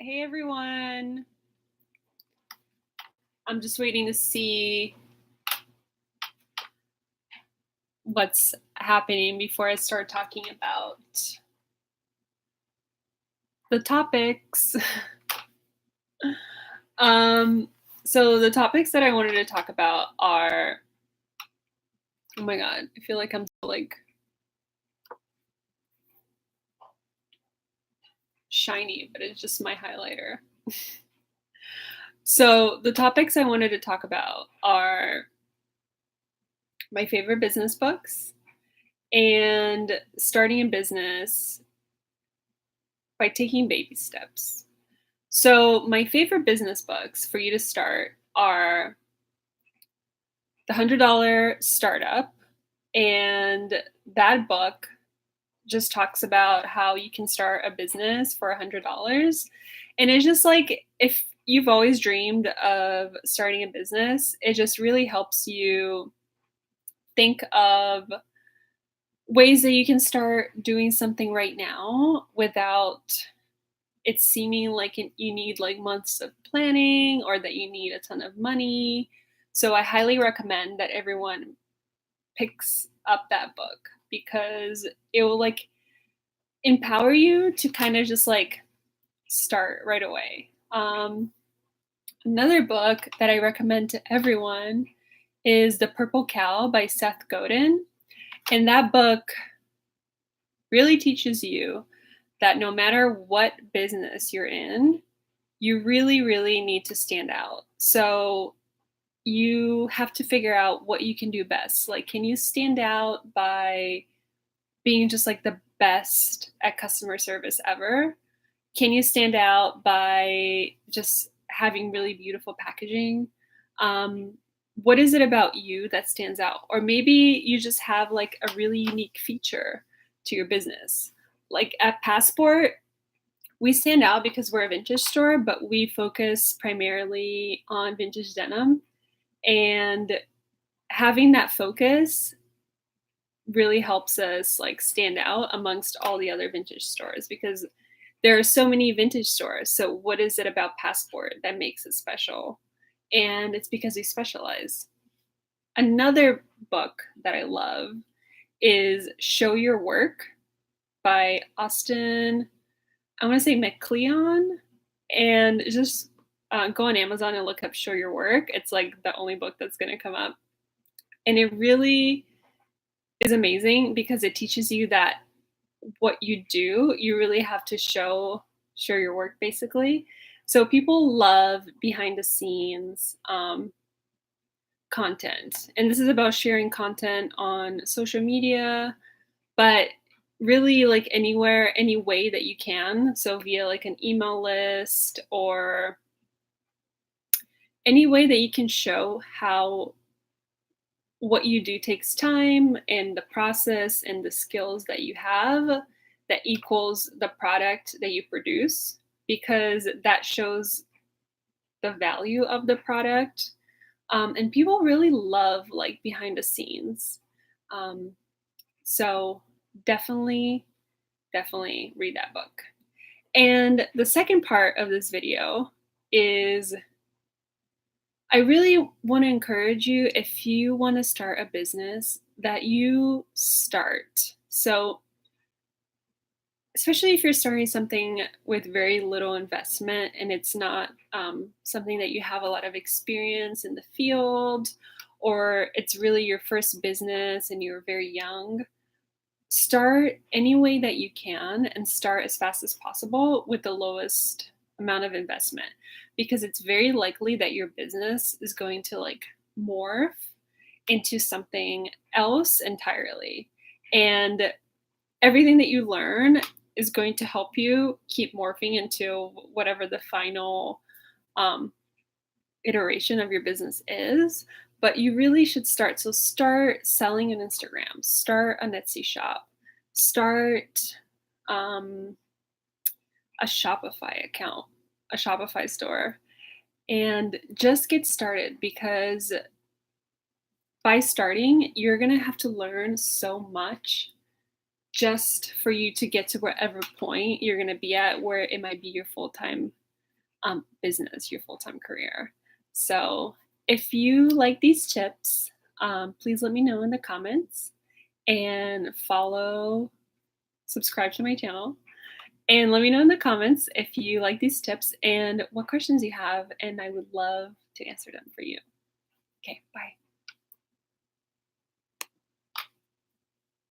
Hey everyone. I'm just waiting to see what's happening before I start talking about the topics. um, so the topics that I wanted to talk about are, oh my god, I feel like I'm so, like shiny, but it's just my highlighter. So the topics I wanted to talk about are my favorite business books and starting a business by taking baby steps. So, my favorite business books for you to start are The $100 Startup, and that book just talks about how you can start a business for $100. And it's just like if you've always dreamed of starting a business, it just really helps you think of ways that you can start doing something right now without it's seeming like you need like months of planning or that you need a ton of money. So I highly recommend that everyone picks up that book because it will like empower you to kind of just like start right away. Another book that I recommend to everyone is The Purple Cow by Seth Godin. And that book really teaches you that no matter what business you're in, you really, really need to stand out. So you have to figure out what you can do best. Like, can you stand out by being just like the best at customer service ever? Can you stand out by just having really beautiful packaging? What is it about you that stands out? Or maybe you just have like a really unique feature to your business. Like at Passport, we stand out because we're a vintage store, but we focus primarily on vintage denim. And having that focus really helps us like stand out amongst all the other vintage stores because there are so many vintage stores. So what is it about Passport that makes it special? And it's because we specialize. Another book that I love is Show Your Work by Austin, I want to say McLeon, and just go on Amazon and look up Show Your Work. It's like the only book that's going to come up. And it really is amazing because it teaches you that what you do, you really have to show your work basically. So people love behind the scenes content. And this is about sharing content on social media, but really like anywhere, any way that you can. So via like an email list or any way that you can show how what you do takes time and the process and the skills that you have that equals the product that you produce because that shows the value of the product. And people really love like behind the scenes. So definitely, definitely read that book. And the second part of this video is I really want to encourage you if you want to start a business that you start. So, especially if you're starting something with very little investment and it's not something that you have a lot of experience in the field, or it's really your first business and you're very young, start any way that you can and start as fast as possible with the lowest amount of investment because it's very likely that your business is going to like morph into something else entirely. And everything that you learn is going to help you keep morphing into whatever the final iteration of your business is. But you really should start. So start selling on Instagram, start an Etsy shop, start a Shopify account, a Shopify store, and just get started because by starting, you're going to have to learn so much just for you to get to whatever point you're going to be at where it might be your full-time business your full-time career. So if you like these tips, please let me know in the comments, and subscribe to my channel, and let me know in the comments if you like these tips and what questions you have, and I would love to answer them for you. Okay, bye.